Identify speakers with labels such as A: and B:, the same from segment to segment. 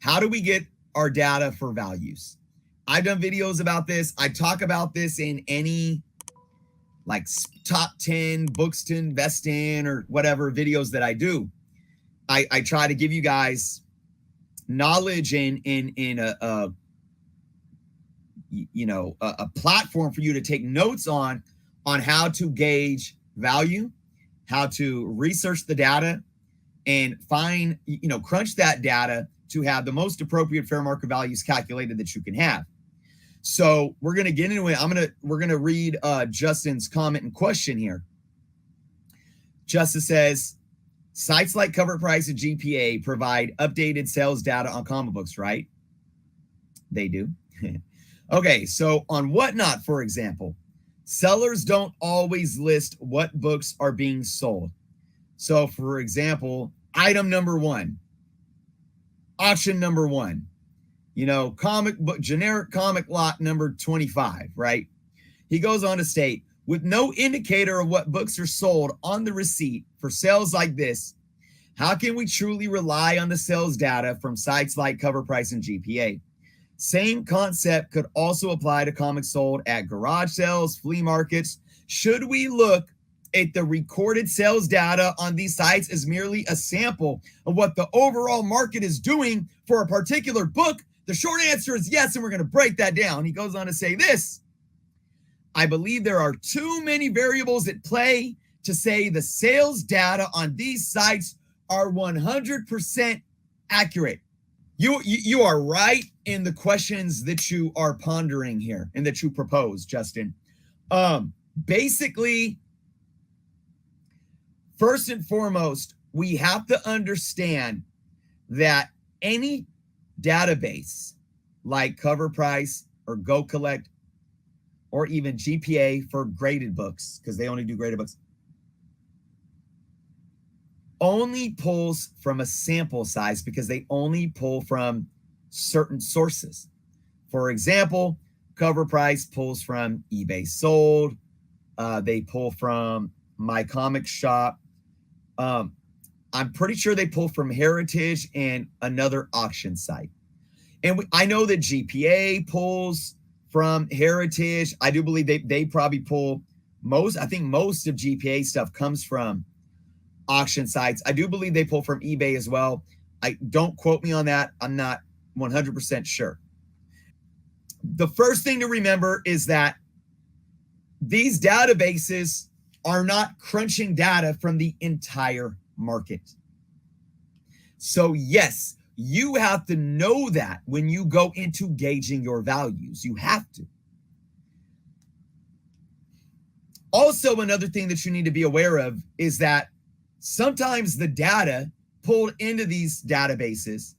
A: how do we get our data for values? I've done videos about this. I talk about this in any like top 10 books to invest in or whatever videos that I do. I try to give you guys knowledge in a platform for you to take notes on how to gauge value, how to research the data, and find, crunch that data to have the most appropriate fair market values calculated that you can have. So we're going to get into it. We're going to read Justin's comment and question here. Justin says, sites like Cover Price and GPA provide updated sales data on comic books, right? They do. Okay, so on Whatnot, for example, sellers don't always list what books are being sold. So, for example, item number 1, auction number 1, comic book, generic comic lot number 25, right? He goes on to state, with no indicator of what books are sold on the receipt for sales like this, how can we truly rely on the sales data from sites like Cover Price and GPA? Same concept could also apply to comics sold at garage sales, flea markets. Should we look at the recorded sales data on these sites as merely a sample of what the overall market is doing for a particular book? The short answer is yes, and we're going to break that down. He goes on to say this: I believe there are too many variables at play to say the sales data on these sites are 100% accurate. You are right in the questions that you are pondering here and that you propose, Justin. Basically, first and foremost, we have to understand that any database like Cover Price or Go Collect or even GPA for graded books, because they only do graded books, only pulls from a sample size because they only pull from certain sources. For example, Cover Price pulls from eBay Sold. They pull from My Comic Shop. I'm pretty sure they pull from Heritage and another auction site. And I know that GPA pulls from Heritage. I do believe they probably pull most. I think most of GPA stuff comes from auction sites. I do believe they pull from eBay as well. I don't quote me on that. I'm not 100% sure. The first thing to remember is that these databases are not crunching data from the entire market. So yes, you have to know that when you go into gauging your values. You have to. Also, another thing that you need to be aware of is that sometimes the data pulled into these databases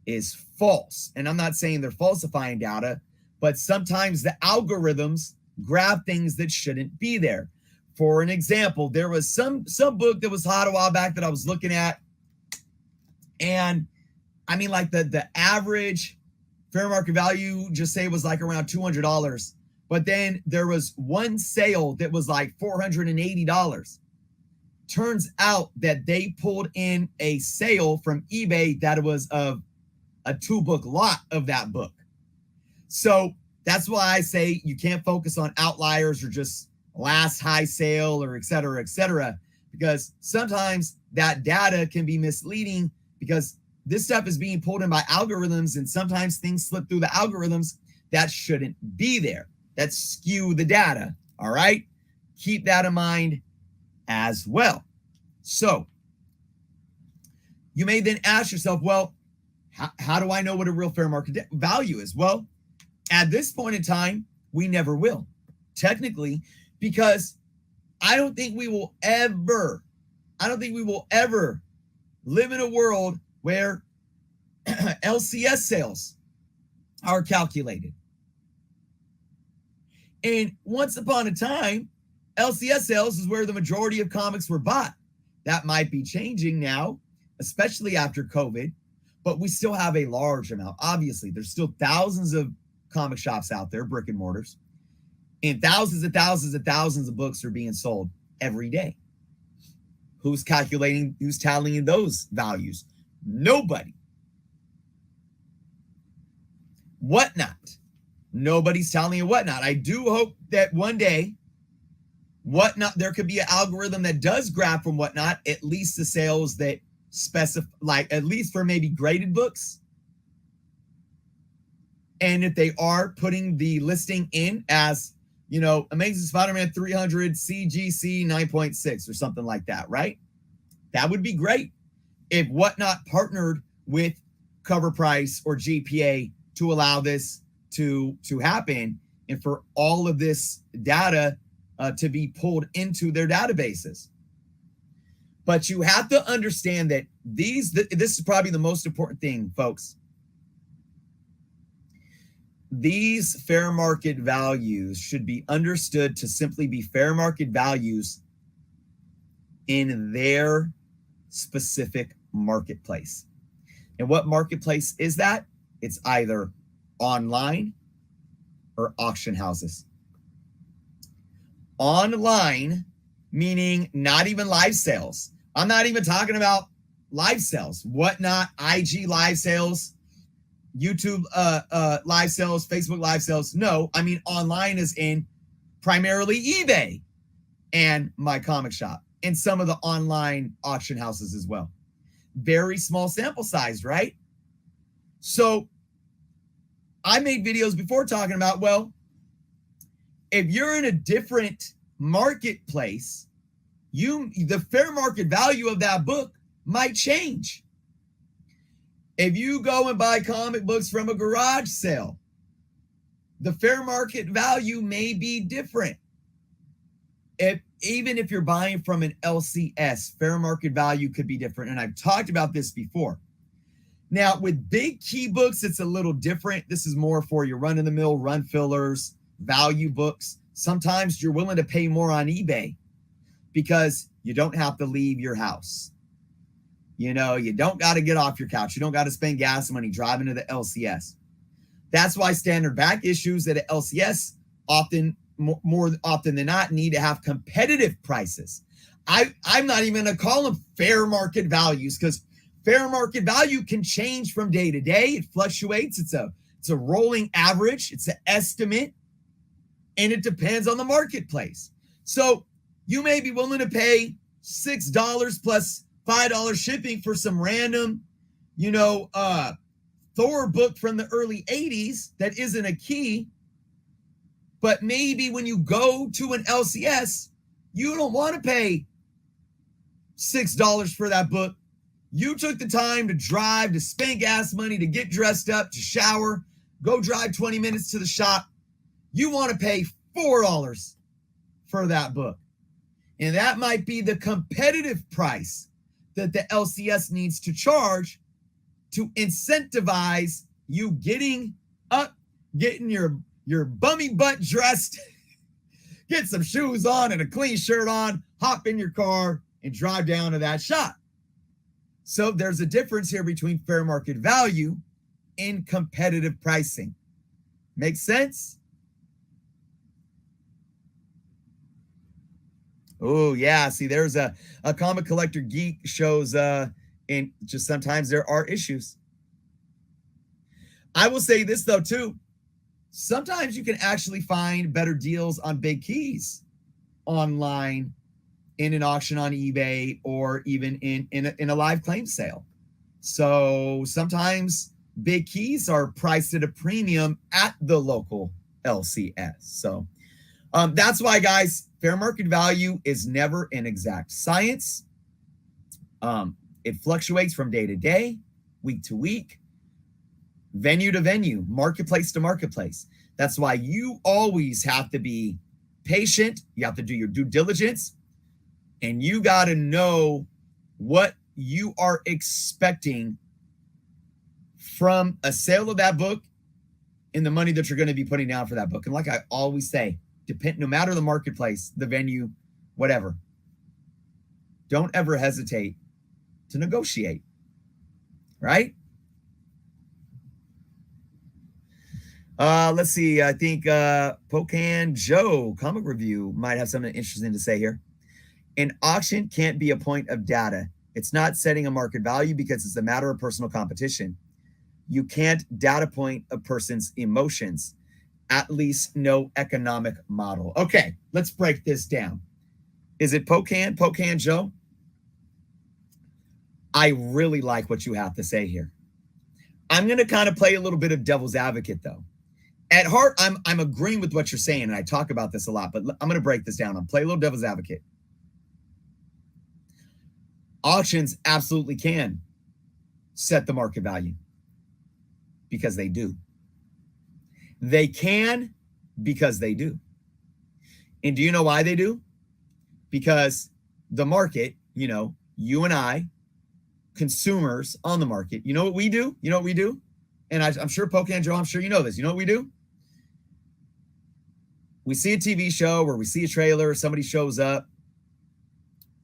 A: is false. And I'm not saying they're falsifying data, but sometimes the algorithms grab things that shouldn't be there. For an example, there was some book that was hot a while back that I was looking at. And I mean, like the average fair market value, just say, was like around $200. But then there was one sale that was like $480. Turns out that they pulled in a sale from eBay that was of a 2-book lot of that book. So that's why I say you can't focus on outliers or just last high sale or et cetera, because sometimes that data can be misleading because this stuff is being pulled in by algorithms, and sometimes things slip through the algorithms that shouldn't be there, that skew the data. All right, keep that in mind as well. So you may then ask yourself, well, how do I know what a real fair market value is? Well, at this point in time, we never will, technically, because I don't think we will ever live in a world where LCS sales are calculated. And once upon a time, LCS sales is where the majority of comics were bought. That might be changing now, especially after COVID, but we still have a large amount. Obviously, there's still thousands of comic shops out there, brick and mortars, and thousands and thousands and thousands of books are being sold every day. Who's tallying those values? Nobody. Whatnot. Nobody's telling you whatnot. I do hope that one day Whatnot, there could be an algorithm that does grab from Whatnot, at least the sales that specify, like at least for maybe graded books. And if they are putting the listing in as, you know, Amazing Spider-Man 300 CGC 9.6 or something like that, right? That would be great if Whatnot partnered with Cover Price or GPA to allow this to happen and for all of this data to be pulled into their databases. But you have to understand that this is probably the most important thing, folks. These fair market values should be understood to simply be fair market values in their specific marketplace. And what marketplace is that? It's either online or auction houses. Online, meaning not even live sales. I'm not even talking about live sales. Whatnot, IG live sales, YouTube live sales, Facebook live sales. No, I mean online is in primarily eBay and my comic shop and some of the online auction houses as well. Very small sample size, right? So I made videos before talking about, well, if you're in a different marketplace, the fair market value of that book might change. If you go and buy comic books from a garage sale, the fair market value may be different. Even if you're buying from an LCS, fair market value could be different. And I've talked about this before. Now, with big key books, it's a little different. This is more for your run-of-the-mill, run fillers, value books. Sometimes you're willing to pay more on eBay because you don't have to leave your house. You know, you don't got to get off your couch. You don't got to spend gas money driving to the LCS. That's why standard back issues at an LCS often, more often than not, need to have competitive prices. I'm not even going to call them fair market values because fair market value can change from day to day. It fluctuates. It's a rolling average. It's an estimate. And it depends on the marketplace. So you may be willing to pay $6 plus $5 shipping for some random, Thor book from the early 80s that isn't a key. But maybe when you go to an LCS, you don't want to pay $6 for that book. You took the time to drive, to spend gas money, to get dressed up, to shower, go drive 20 minutes to the shop. You want to pay $4 for that book. And that might be the competitive price that the LCS needs to charge to incentivize you getting up, getting your bummy butt dressed, get some shoes on and a clean shirt on, hop in your car and drive down to that shop. So there's a difference here between fair market value and competitive pricing. Make sense? Oh, yeah. See, there's a comic collector geek shows, and just sometimes there are issues. I will say this, though, too. Sometimes you can actually find better deals on big keys online in an auction on eBay or even in a live claim sale. So sometimes big keys are priced at a premium at the local LCS. So that's why, guys, fair market value is never an exact science. It fluctuates from day to day, week to week, venue to venue, marketplace to marketplace. That's why you always have to be patient. You have to do your due diligence. And you got to know what you are expecting from a sale of that book and the money that you're going to be putting down for that book. And like I always say, no matter the marketplace, the venue, whatever, don't ever hesitate to negotiate, right? Let's see. I think Pocan Joe Comic Review might have something interesting to say here. An auction can't be a point of data. It's not setting a market value because it's a matter of personal competition. You can't data point a person's emotions, at least no economic model. Okay, let's break this down. Is it Pocan Joe? I really like what you have to say here. I'm going to kind of play a little bit of devil's advocate, though. At heart, I'm agreeing with what you're saying, and I talk about this a lot, but I'm going to break this down. I'll play a little devil's advocate. Auctions absolutely can set the market value because they do. They can because they do. And do you know why they do? Because the market, you and I, consumers on the market, you know what we do? You know what we do? And I'm sure Pocan Joe, I'm sure you know this. You know what we do? We see a TV show or we see a trailer, somebody shows up,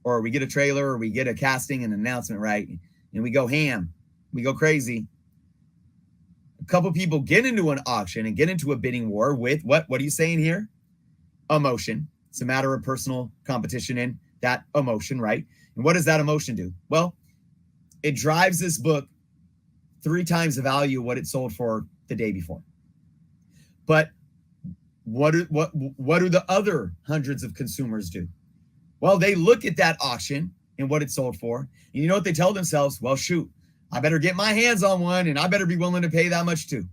A: or we get a trailer or we get a casting and announcement, right? And we go ham. We go crazy. A couple people get into an auction and get into a bidding war with what are you saying here? Emotion. It's a matter of personal competition and that emotion, right? And what does that emotion do? Well, it drives this book 3 times the value of what it sold for the day before. But what do the other hundreds of consumers do? Well, they look at that auction and what it sold for. And you know what they tell themselves? Well, shoot, I better get my hands on one and I better be willing to pay that much too.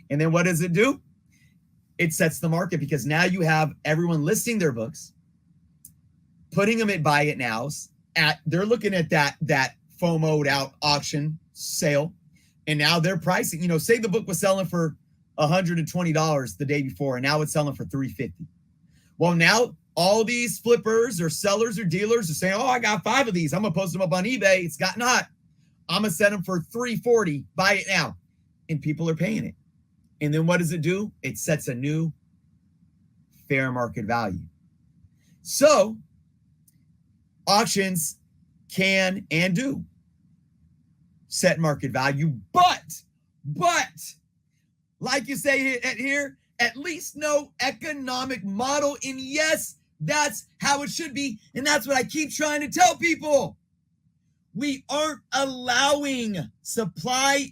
A: And then what does it do? It sets the market because now you have everyone listing their books, putting them at buy it nows. They're looking at that FOMO'd out auction sale. And now they're pricing, say the book was selling for $120 the day before, and now it's selling for $350. Well, now all these flippers or sellers or dealers are saying, oh, I got 5 of these. I'm going to post them up on eBay. It's gotten hot. I'm going to set them for $340. Buy it now. And people are paying it. And then what does it do? It sets a new fair market value. So auctions can and do set market value, but like you say here, at least no economic model. And yes, that's how it should be. And that's what I keep trying to tell people. We aren't allowing supply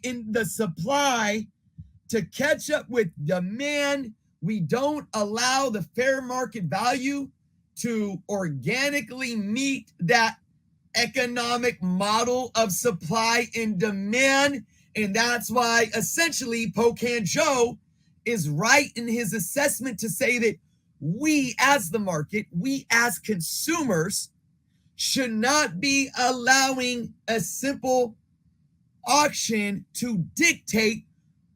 A: to catch up with demand. We don't allow the fair market value to organically meet that economic model of supply and demand. And that's why essentially Pocan Joe is right in his assessment to say that we as the market, we as consumers should not be allowing a simple auction to dictate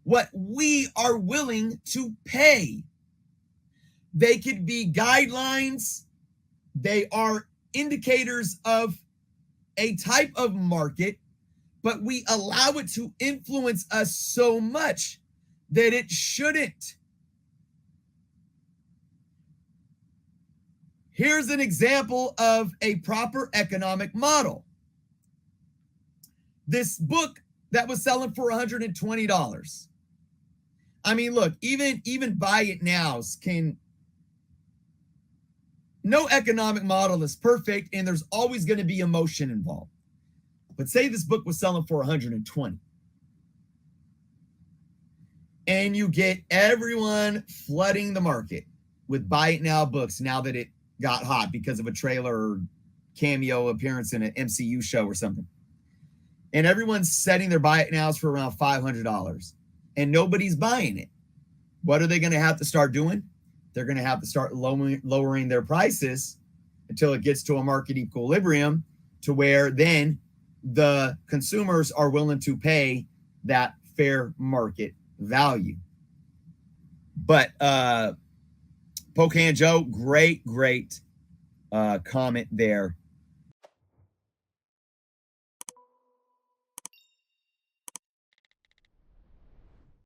A: what we are willing to pay. They could be guidelines. They are indicators of a type of market, but we allow it to influence us so much that it shouldn't. Here's an example of a proper economic model. This book that was selling for $120. I mean, look, even buy it nows can. No economic model is perfect, and there's always going to be emotion involved. But say this book was selling for $120. And you get everyone flooding the market with buy it now books now that it got hot because of a trailer or cameo appearance in an MCU show or something. And everyone's setting their buy it nows for around $500. And nobody's buying it. What are they going to have to start doing? They're going to have to start lowering their prices until it gets to a market equilibrium to where then the consumers are willing to pay that fair market value. But Pocan Joe, great comment there